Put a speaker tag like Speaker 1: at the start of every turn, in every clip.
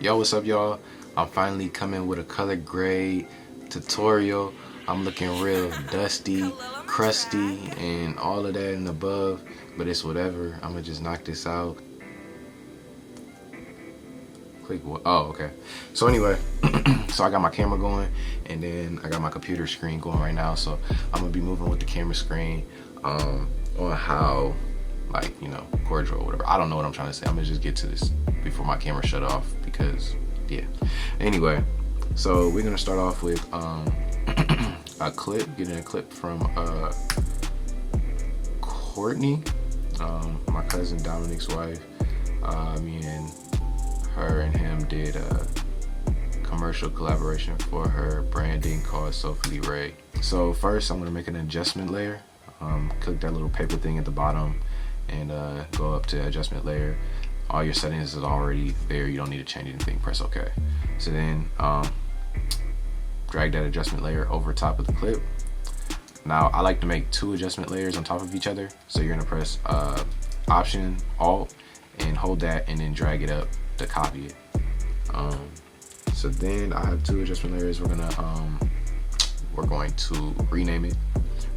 Speaker 1: Yo, what's up, y'all? I'm finally coming with a color grade tutorial. I'm looking real dusty, crusty, and all of that and above, but it's whatever. I'm gonna just knock this out. Click what? Oh, okay. So anyway, so I got my camera going, and then I got my computer screen going right now. So I'm gonna be moving with the camera screen on how, like, cordial or whatever. I don't know what I'm trying to say. I'm gonna just get to this before my camera shut off because, yeah. Anyway, so we're gonna start off with a clip, getting a clip from Courtney, my cousin Dominic's wife. Me and her and him did a commercial collaboration for her branding called Sophie Ray. So first I'm gonna make an adjustment layer. Click that little paper thing at the bottom and go up to adjustment layer. All your settings is already there. You don't need to change anything. Press OK. So then drag that adjustment layer over top of the clip. Now I like to make 2 adjustment layers on top of each other. So you're gonna press Option Alt and hold that, and then drag it up to copy it. So then I have 2 adjustment layers. We're going to rename it.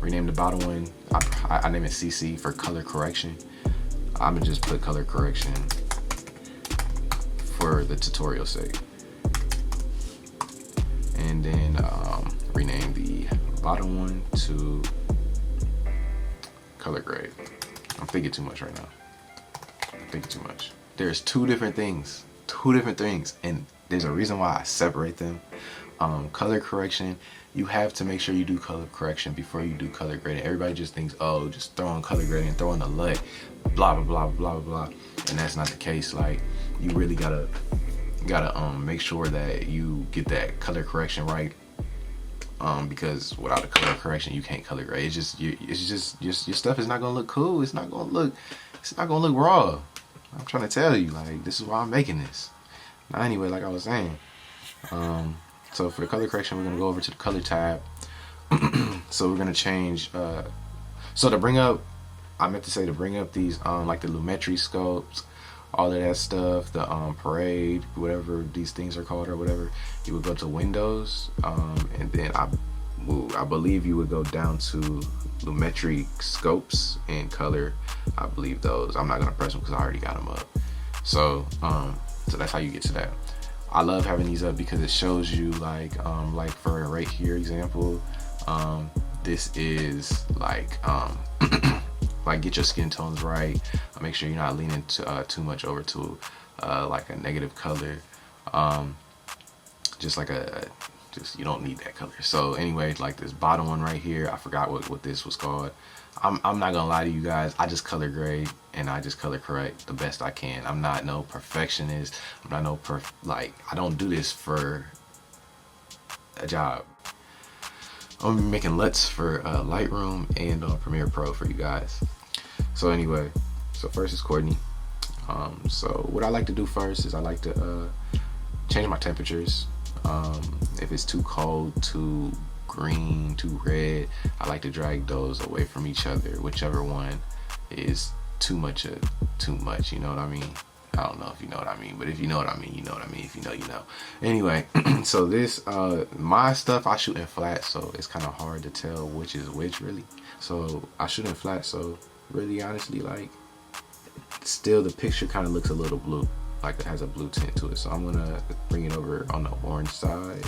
Speaker 1: Rename the bottom one. I name it CC for color correction. I'm gonna just put color correction for the tutorial sake. And then rename the bottom one to color grade. I'm thinking too much right now. I'm thinking too much. There's 2 different things, and there's a reason why I separate them. Color correction, you have to make sure you do color correction before you do color grading. Everybody just thinks, oh, just throw in color grading, throw in the LUT, blah blah blah blah blah, and that's not the case. Like, you really gotta make sure that you get that color correction right, because without a color correction you can't color grade. It's just your stuff is not gonna look cool. It's not gonna look raw. I'm trying to tell you, like, this is why I'm making this. Now anyway, like I was saying, so for the color correction, we're gonna go over to the color tab. So we're gonna change, so to bring up, I meant to say to bring up these, like the Lumetri Scopes, all of that stuff, the parade, whatever these things are called or whatever, you would go to Windows, and then I believe you would go down to Lumetri Scopes and color. I believe those. I'm not gonna press them because I already got them up. So so that's how you get to that. I love having these up because it shows you, like for right here example, this is like like, get your skin tones right. Make sure you're not leaning too much over to like a negative color. Just you don't need that color. So anyway, like this bottom one right here, I forgot what this was called. I'm not gonna lie to you guys, I just color grade and I just color correct the best I can. I'm not no perfectionist. I'm not no like, I don't do this for a job. I'm gonna be making LUTs for Lightroom and Premiere Pro for you guys. So anyway, so first is Courtney. So what I like to do first is I like to change my temperatures. If it's too cold, too green, too red, I like to drag those away from each other, whichever one is too much, you know what I mean? I don't know if you know what I mean, but if you know what I mean, you know what I mean. If you know, you know. Anyway, so this, my stuff, I shoot in flat, so it's kind of hard to tell which is which, really. So I shoot in flat, so really, honestly, like, still the picture kind of looks a little blue, like it has a blue tint to it. So I'm gonna bring it over on the orange side,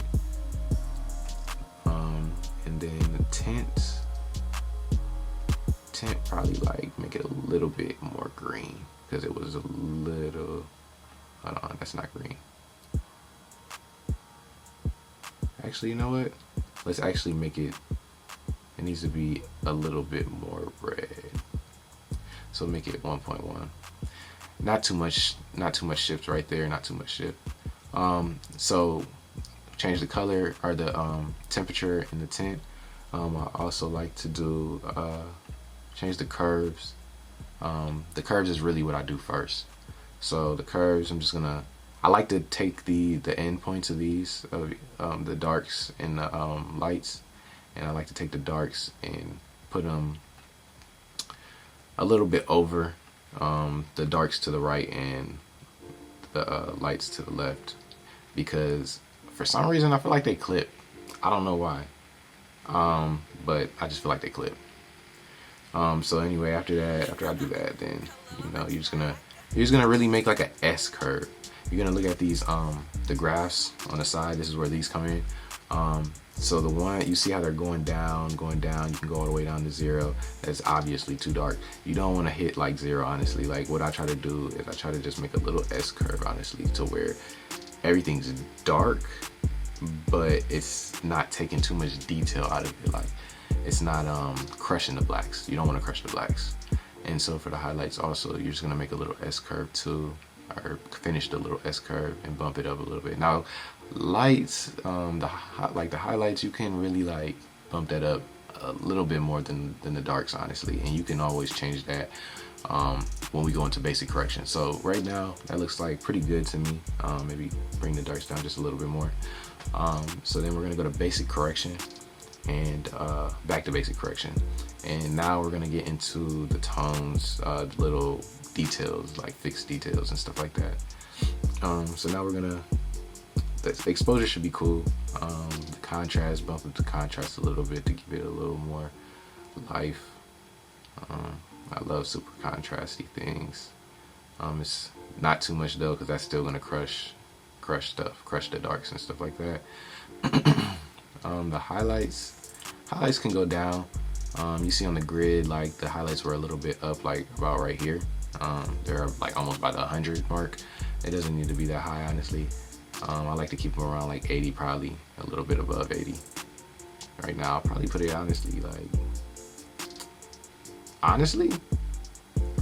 Speaker 1: and then the tint probably, like, make it a little bit more green, because it was a little, hold on, that's not green. Actually, you know what? Let's actually make it needs to be a little bit more red. So make it 1.1. Not too much shift right there, not too much shift. So change the color or the temperature and the tint. I also like to do change the curves. The curves is really what I do first. So the curves, I like to take the end points of these, the darks and the lights, and I like to take the darks and put them a little bit over the darks to the right and the lights to the left. because for some reason I feel like they clip. I don't know why, but I just feel like they clip. So anyway, after I do that, then you know you're just gonna really make like a S curve. You're gonna look at these the graphs on the side. This is where these come in. So the one, you see how they're going down. You can go all the way down to 0. That's obviously too dark. You don't want to hit like 0, honestly. Like what I try to do is I try to just make a little S curve, honestly, to where everything's dark, but it's not taking too much detail out of it. Like it's not crushing the blacks. You don't want to crush the blacks. And so for the highlights also, you're just gonna make a little S curve too, or finish the little S curve and bump it up a little bit. Now lights, the highlights, you can really like bump that up a little bit more than the darks, honestly, and you can always change that when we go into basic correction. So right now that looks like pretty good to me. Maybe bring the darks down just a little bit more. So then we're gonna go to basic correction and back to basic correction, and now we're gonna get into the tones, little details like fixed details and stuff like that. So now we're gonna, the exposure should be cool. The contrast, bump up the contrast a little bit to give it a little more life. I love super contrasty things. It's not too much though, because that's still gonna crush the darks and stuff like that. The highlights can go down. You see on the grid, like the highlights were a little bit up, like about right here. They're like almost by the 100 mark. It doesn't need to be that high, honestly. I like to keep them around like 80, probably a little bit above 80. Right now, I'll probably put it honestly,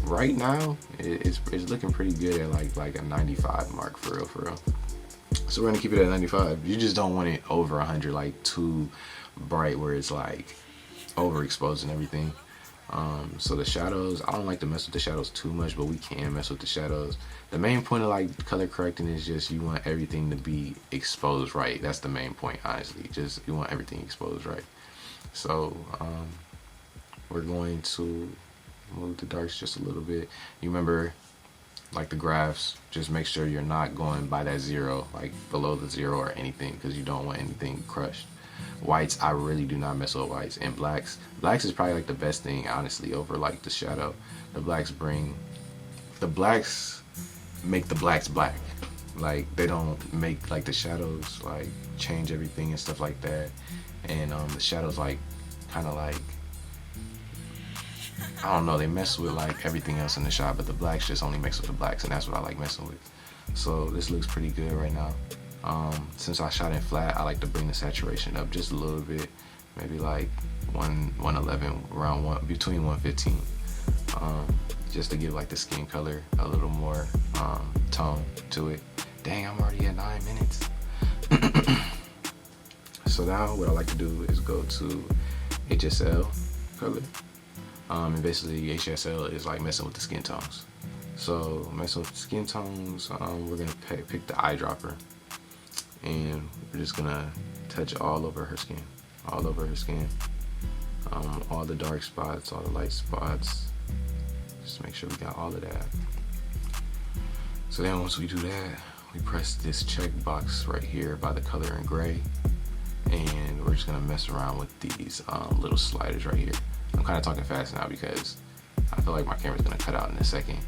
Speaker 1: right now, it's looking pretty good at like a 95 mark, for real. So we're gonna keep it at 95. You just don't want it over 100, like too bright where it's like overexposed and everything. So the shadows, I don't like to mess with the shadows too much, but we can mess with the shadows. The main point of like color correcting is just you want everything to be exposed right. That's the main point, honestly. Just you want everything exposed right. So we're going to move the darks just a little bit. You remember, like the graphs, just make sure you're not going by that 0, like below the 0 or anything, because you don't want anything crushed. Whites, I really do not mess with whites. And blacks is probably like the best thing, honestly, over like the shadow. The blacks make the blacks black. Like they don't make like the shadows like change everything and stuff like that. And the shadows like kind of like, I don't know, they mess with like everything else in the shot, but the blacks just only mix with the blacks, and that's what I like messing with. So this looks pretty good right now. Since I shot in flat, I like to bring the saturation up just a little bit, maybe like 111, around between 115, just to give like the skin color a little more tone to it. Dang, I'm already at 9 minutes. So now what I like to do is go to Hsl Color. And basically Hsl is like messing with the skin tones. So messing with the skin tones, we're gonna pick the eyedropper, and we're just gonna touch all over her skin, all the dark spots, all the light spots. Just make sure we got all of that. So then once we do that, we press this check box right here by the color in gray, and we're just gonna mess around with these little sliders right here. I'm kind of talking fast now because I feel like my camera's gonna cut out in a second.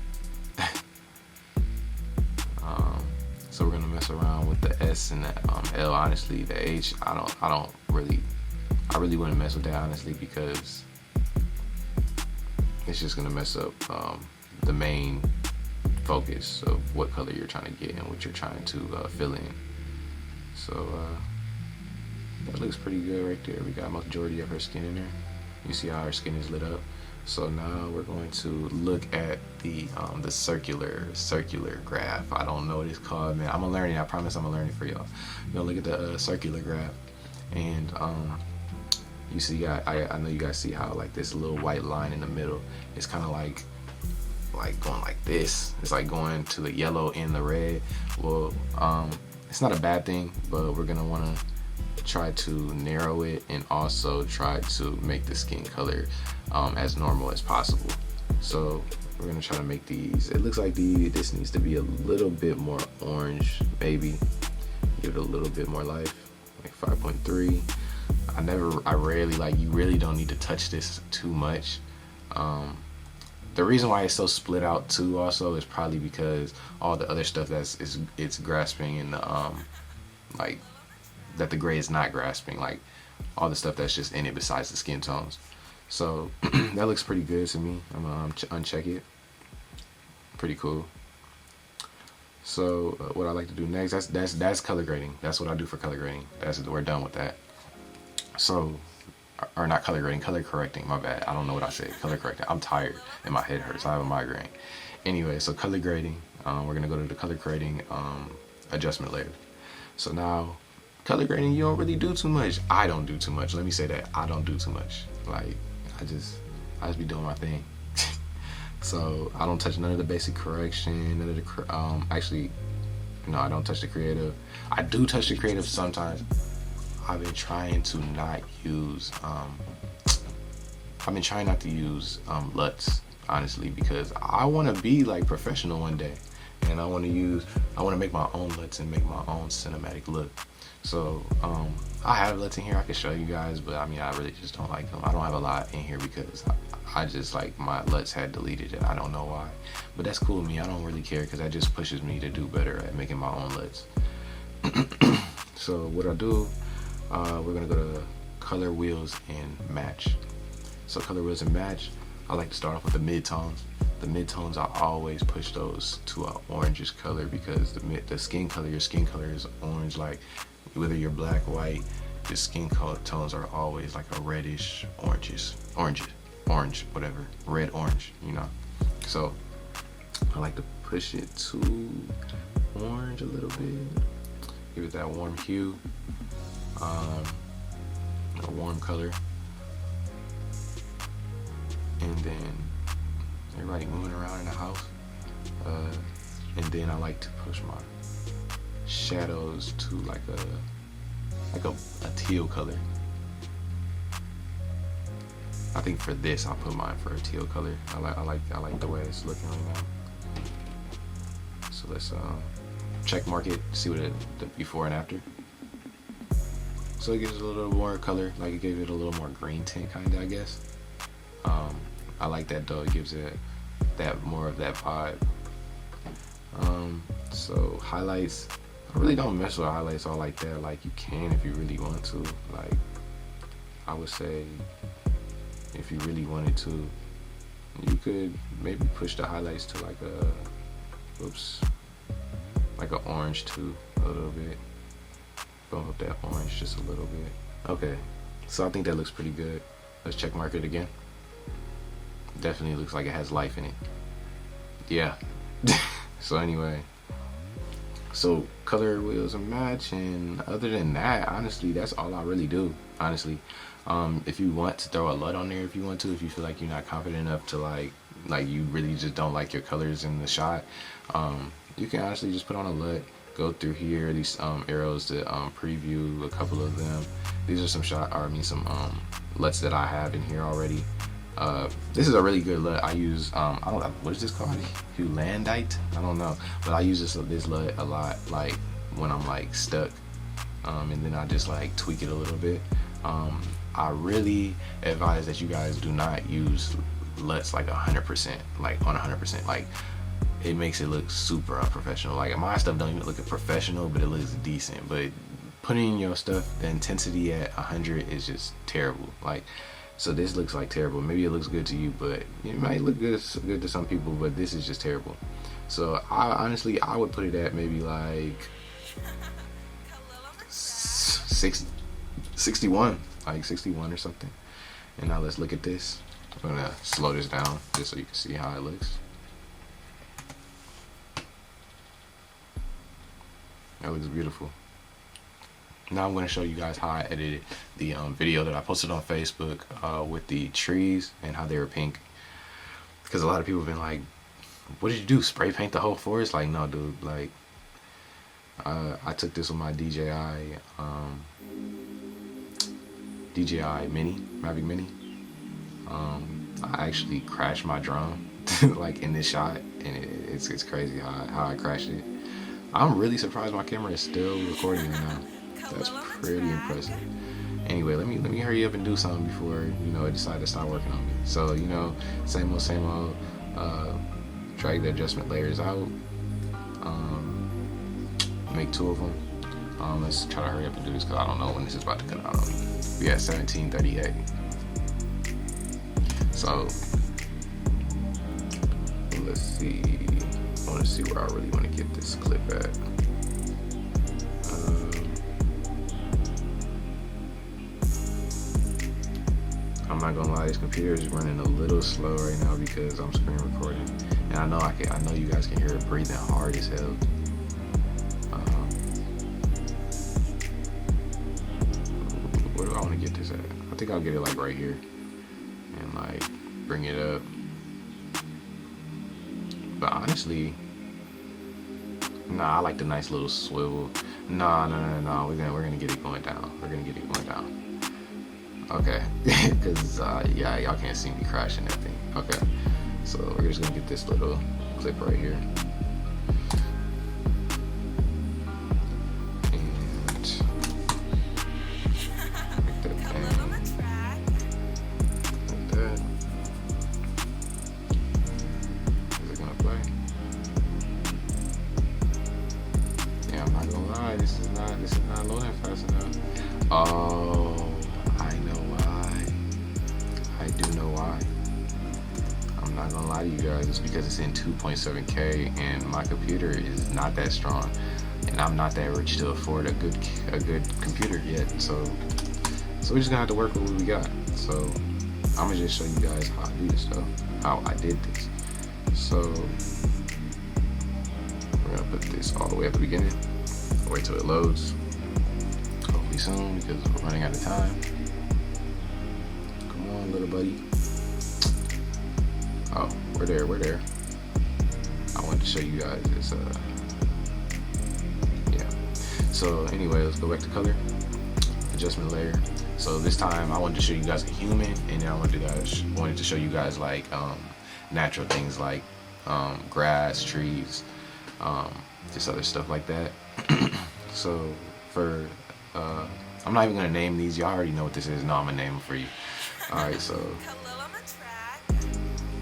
Speaker 1: So we're gonna mess around with the S and the L. Honestly, the H, I really wouldn't mess with that, honestly, because it's just gonna mess up the main focus of what color you're trying to get and what you're trying to fill in. So that looks pretty good right there. We got majority of her skin in there. You see how her skin is lit up. So now we're going to look at the circular graph. I don't know what it's called, man. I'm gonna learn it. I promise I'm gonna learn it for y'all. We're gonna look at the circular graph, and you see, I know you guys see how like this little white line in the middle is kind of like going like this. It's like going to the yellow and the red. Well, it's not a bad thing, but we're gonna want to try to narrow it and also try to make the skin color as normal as possible. So we're gonna try to make these, it looks like this needs to be a little bit more orange, maybe. give it a little bit more life, like 5.3. I rarely, like, you really don't need to touch this too much. The reason why it's so split out too also is probably because all the other stuff it's grasping in the like that the gray is not grasping, like all the stuff that's just in it besides the skin tones. So that looks pretty good to me. I'm gonna uncheck it. Pretty cool. So what I like to do next, that's color grading. That's what I do for color grading. We're done with that. So, or not color grading, color correcting. My bad. I don't know what I said. Color correcting. I'm tired and my head hurts. I have a migraine. Anyway, so color grading. We're gonna go to the color grading adjustment layer. So now, color grading, you don't really do too much. I don't do too much. Let me say that. I don't do too much. Like I just be doing my thing. So I don't touch none of the basic correction, none of the actually, no, I don't touch the creative. I do touch the creative sometimes. I've been trying to not use LUTs, honestly, because I want to be like professional one day, and I want to make my own LUTs and make my own cinematic look. So I have LUTs in here I can show you guys, but I mean, I really just don't like them. I don't have a lot in here because I just, like, my LUTs had deleted it. I don't know why, but that's cool with me. I don't really care because that just pushes me to do better at making my own LUTs. So what I do, we're gonna go to color wheels and match. So color wheels and match, I like to start off with the mid-tones. The mid-tones, I always push those to an orangish color because your skin color is orange. Like whether you're black, white, your skin color tones are always like a reddish, orange, whatever, red, orange, you know. So I like to push it to orange a little bit, give it that warm hue, a warm color, and then everybody moving around in the house, and then I like to push my shadows to like a teal color. I think for this I'll put mine for a teal color. I like the way it's looking right now. So let's check mark it, see what the before and after. So it gives it a little more color, like it gave it a little more green tint kinda, I guess. I like that though, it gives it that more of that vibe. So highlights, I really don't mess with highlights all like that. Like you can if you really want to. Like I would say if you really wanted to, you could maybe push the highlights to like like an orange too, a little bit. Bump up that orange just a little bit. Okay, so I think that looks pretty good. Let's check mark it again. Definitely looks like it has life in it. Yeah. So anyway, so color wheels and match, and other than that, honestly, that's all I really do, honestly. If you want to throw a LUT on there, if you want to, if you feel like you're not confident enough to like you really just don't like your colors in the shot, you can honestly just put on a LUT, go through here, these arrows to preview a couple of them. These are some some LUTs that I have in here already. This is a really good LUT. I use I don't know, what is this called? Hulandite? I don't know, but I use this LUT a lot, like when I'm like stuck, and then I just like tweak it a little bit. I really advise that you guys do not use LUTs like 100%, like on 100%. Like it makes it look super unprofessional. Like my stuff don't even look professional, but it looks decent. But putting your stuff, the intensity at 100 is just terrible. Like, so this looks like terrible. Maybe it looks good to you, but it might look good to some people, but this is just terrible. So I honestly would put it at maybe like 61, like 61 or something. And now let's look at this. I'm gonna slow this down just so you can see how it looks. That looks beautiful. Now I'm going to show you guys how I edited the video that I posted on Facebook with the trees and how they were pink. Because a lot of people have been like, what did you do? Spray paint the whole forest? Like, no, dude. Like, I took this with my DJI Mini, Mavic Mini. I actually crashed my drone like in this shot, and it's crazy how I crashed it. I'm really surprised my camera is still recording right now. That's pretty impressive. Anyway, let me hurry up and do something before, you know, it decide to stop working on me. So, you know, same old. Drag the adjustment layers out. Make 2 of them. Let's try to hurry up and do this because I don't know when this is about to cut out on me. We at 1738. So let's see. I want to see where I really want to get this clip at. I'm not gonna lie, this computer is running a little slow right now because I'm screen recording, and I know you guys can hear it breathing hard as hell. Where do I want to get this at? I think I'll get it like right here, and like bring it up. But honestly, nah, I like the nice little swivel. No. We're gonna get it going down. We're gonna get it going down. Okay, because yeah, y'all can't see me crashing that thing. Okay, so we're just gonna get this little clip right here, and make that thing like that. Is it gonna play? Yeah, I'm not gonna lie, this is not loading fast enough. Oh, I know why. I do know why. I'm not gonna lie to you guys, it's because it's in 2.7K and my computer is not that strong, and I'm not that rich to afford a good computer yet. So we're just gonna have to work with what we got. So I'm gonna just show you guys how I do this stuff, how I did this. So we're gonna put this all the way at the beginning. Wait till it loads. Hopefully soon because we're running out of time. Come on, little buddy. Oh, we're there. I wanted to show you guys this. Yeah. So anyway, let's go back to color, adjustment layer. So this time I wanted to show you guys a human, and then I wanted to show you guys like natural things like grass, trees, just other stuff like that. So for I'm not even gonna name these. Y'all already know what this is. No, I'm gonna name them for you. All right, so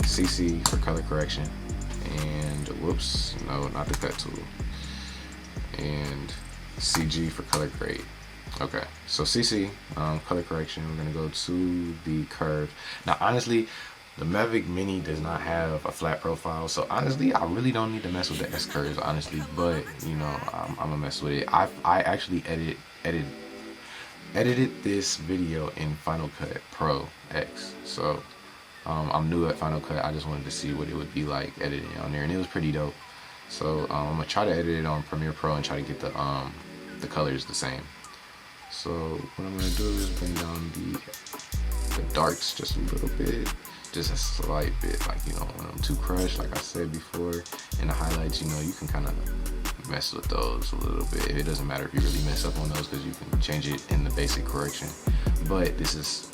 Speaker 1: CC for color correction, and whoops, no, not the cut tool, and CG for color grade. Okay, so CC, color correction, we're gonna go to the curve. Now, honestly, the Mavic Mini does not have a flat profile, so honestly, I really don't need to mess with the S curves, honestly. But you know, I'm gonna mess with it. I actually edited this video in Final Cut Pro X, so I'm new at Final Cut. I just wanted to see what it would be like editing on there, and it was pretty dope. So I'm gonna try to edit it on Premiere Pro and try to get the colors the same. So what I'm gonna do is bring down the darks just a little bit, just a slight bit, like, you know, when I'm too crushed, like I said before. And the highlights, you know, you can kind of mess with those a little bit. It doesn't matter if you really mess up on those because you can change it in the basic correction. But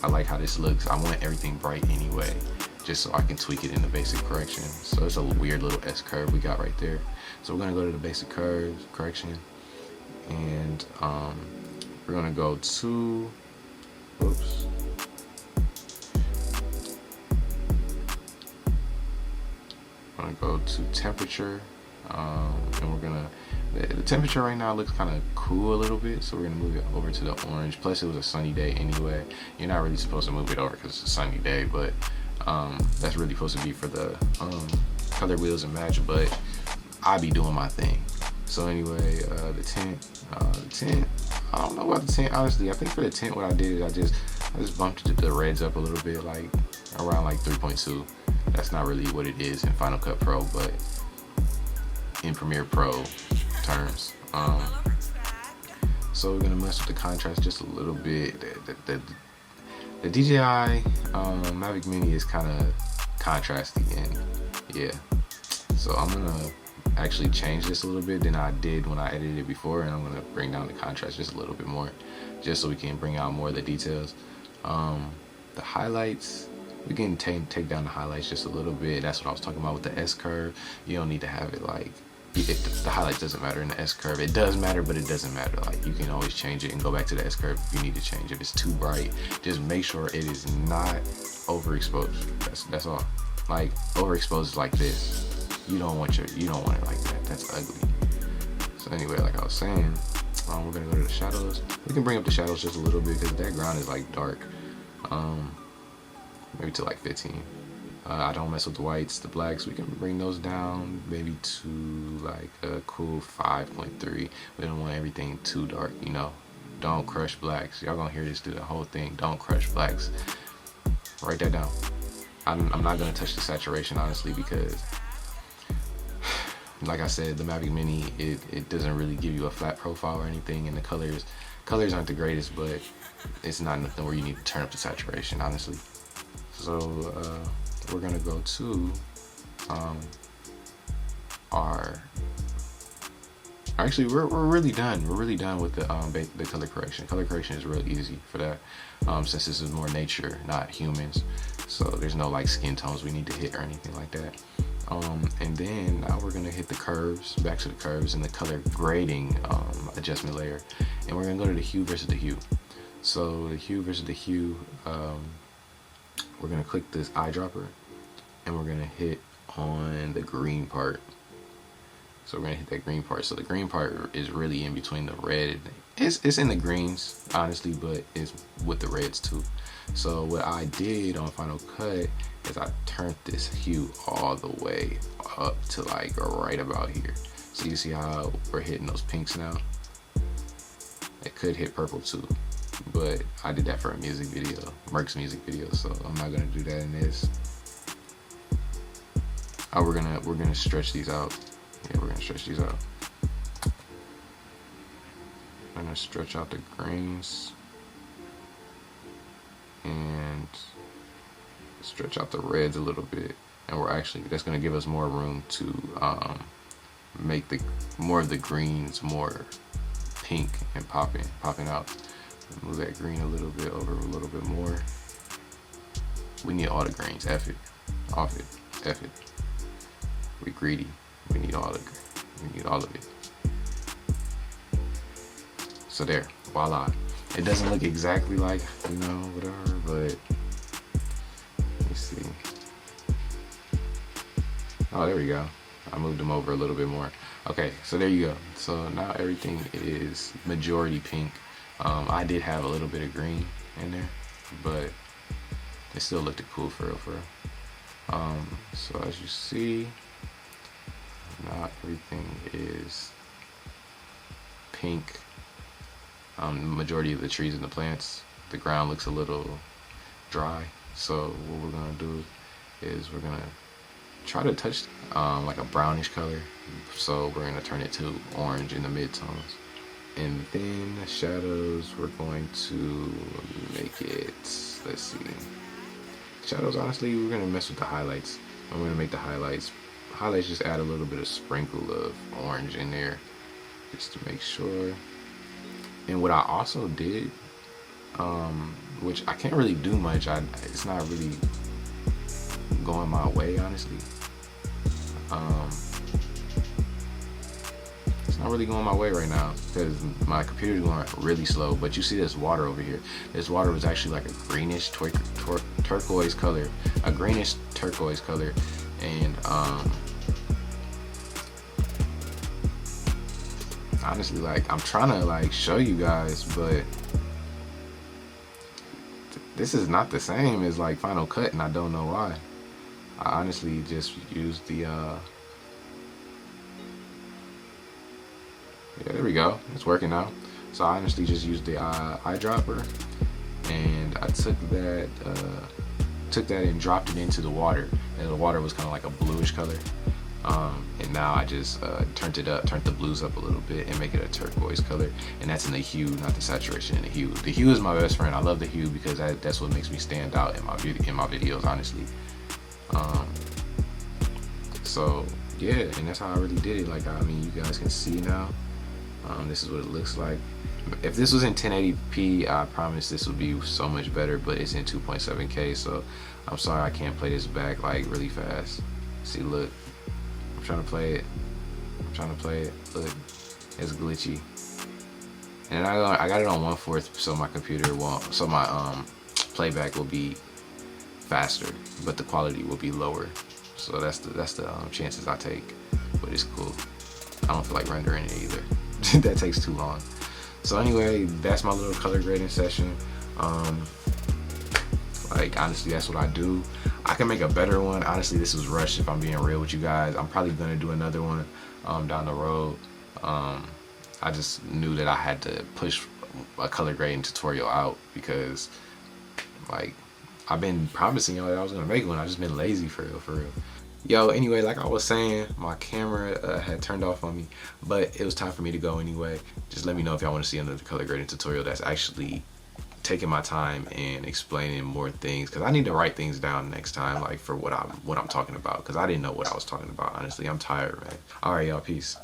Speaker 1: I like how this looks. I want everything bright anyway, just so I can tweak it in the basic correction. So it's a weird little S curve we got right there. So we're gonna go to the basic curves correction, and we're gonna go to, oops. We're gonna go to temperature, and we're gonna, the temperature right now looks kind of cool a little bit, so we're gonna move it over to the orange. Plus it was a sunny day anyway. You're not really supposed to move it over because it's a sunny day, but that's really supposed to be for the color wheels and match, but I be doing my thing. So anyway, the tint, I don't know about the tint, honestly. I think for the tint, what I did is I just bumped the reds up a little bit, like around like 3.2. That's not really what it is in Final Cut Pro, but in Premiere Pro terms. So we're gonna mess with the contrast just a little bit. The DJI Mavic Mini is kind of contrasty, and yeah. So I'm gonna actually change this a little bit than I did when I edited it before, and I'm gonna bring down the contrast just a little bit more, just so we can bring out more of the details. The highlights, we can take down the highlights just a little bit. That's what I was talking about with the S curve. You don't need to have it like the highlight doesn't matter in the S curve. It does matter, but it doesn't matter. Like, you can always change it and go back to the S curve if you need to change. If it's too bright, just make sure it is not overexposed. That's all. Like, overexposed like this. You don't want it like that. That's ugly. So anyway, like I was saying, we're gonna go to the shadows. We can bring up the shadows just a little bit because that ground is like dark. Maybe to like 15. I don't mess with the whites. The blacks, we can bring those down maybe to like a cool 5.3. We don't want everything too dark, you know. Don't crush blacks. Y'all gonna hear this through the whole thing. Don't crush blacks. Write that down. I'm not gonna touch the saturation, honestly, because like I said, the Mavic Mini, it doesn't really give you a flat profile or anything, and the colors aren't the greatest, but it's not nothing where you need to turn up the saturation, honestly. So we're gonna go to actually we're really done. We're really done with the color correction. Color correction is real easy for that, since this is more nature, not humans. So there's no like skin tones we need to hit or anything like that. And then now we're gonna hit the curves, back to the curves and the color grading adjustment layer, and we're gonna go to the hue versus the hue. So the hue versus the hue, we're gonna click this eyedropper and we're gonna hit on the green part. So we're gonna hit that green part. So the green part is really in between the red. It's in the greens, honestly, but it's with the reds too. So what I did on Final Cut is I turned this hue all the way up to like right about here. So you see how we're hitting those pinks now? It could hit purple too, but I did that for a music video, Merc's music video, so I'm not gonna do that in this. Oh, we're gonna stretch these out. Yeah, we're gonna stretch these out. I'm gonna stretch out the greens and stretch out the reds a little bit, and that's gonna give us more room to make more of the greens more pink and popping out. Move that green a little bit over a little bit more. We need all the greens. F it, off it, F it. We greedy. We need all of it. So there, voila. It doesn't look exactly like, you know, whatever, but let me see. Oh, there we go. I moved them over a little bit more. Okay, so there you go. So now everything is majority pink. I did have a little bit of green in there, but it still looked cool for real. So as you see, now everything is pink. Majority of the trees and the plants, the ground looks a little dry. So what we're gonna do is we're gonna try to touch like a brownish color. So we're gonna turn it to orange in the midtones. And then the shadows, we're going to make it, let's see. Shadows, honestly, we're gonna mess with the highlights. I'm gonna make the highlights just add a little bit of sprinkle of orange in there, just to make sure. And what I also did, which I can't really do much, it's not really going my way, honestly. It's not really going my way right now because my computer's going really slow. But you see this water over here. This water was actually like a greenish turquoise color, and honestly, like, I'm trying to like show you guys, but this is not the same as like Final Cut, and I don't know why. I honestly just used the yeah, there we go, it's working now. So I honestly just used the eyedropper, and I took that and dropped it into the water, and the water was kind of like a bluish color. And now I just turned the blues up a little bit and make it a turquoise color, and that's in the hue, not the saturation in the hue. The hue is my best friend. I love the hue because that's what makes me stand out in my videos, honestly. So yeah, and that's how I really did it. Like, I mean, you guys can see now. This is what it looks like. If this was in 1080p, I promise this would be so much better, but it's in 2.7K, so I'm sorry I can't play this back like really fast. See, look, I'm trying to play it trying to play it. Look, it's glitchy. And I got it on 1/4 so my computer won't, so my playback will be faster, but the quality will be lower. So that's the chances I take, but it's cool. I don't feel like rendering it either. That takes too long. So anyway, that's my little color grading session. Like honestly, that's what I do. I can make a better one. Honestly, this was rushed if I'm being real with you guys. I'm probably gonna do another one down the road. I just knew that I had to push a color grading tutorial out because like I've been promising y'all that I was gonna make one. I just been lazy for real. Yo, anyway, like I was saying, my camera had turned off on me, but it was time for me to go anyway. Just let me know if y'all want to see another color grading tutorial that's actually taking my time and explaining more things, because I need to write things down next time, like for what I'm talking about, because I didn't know what I was talking about. Honestly, I'm tired, man. All right, y'all, peace.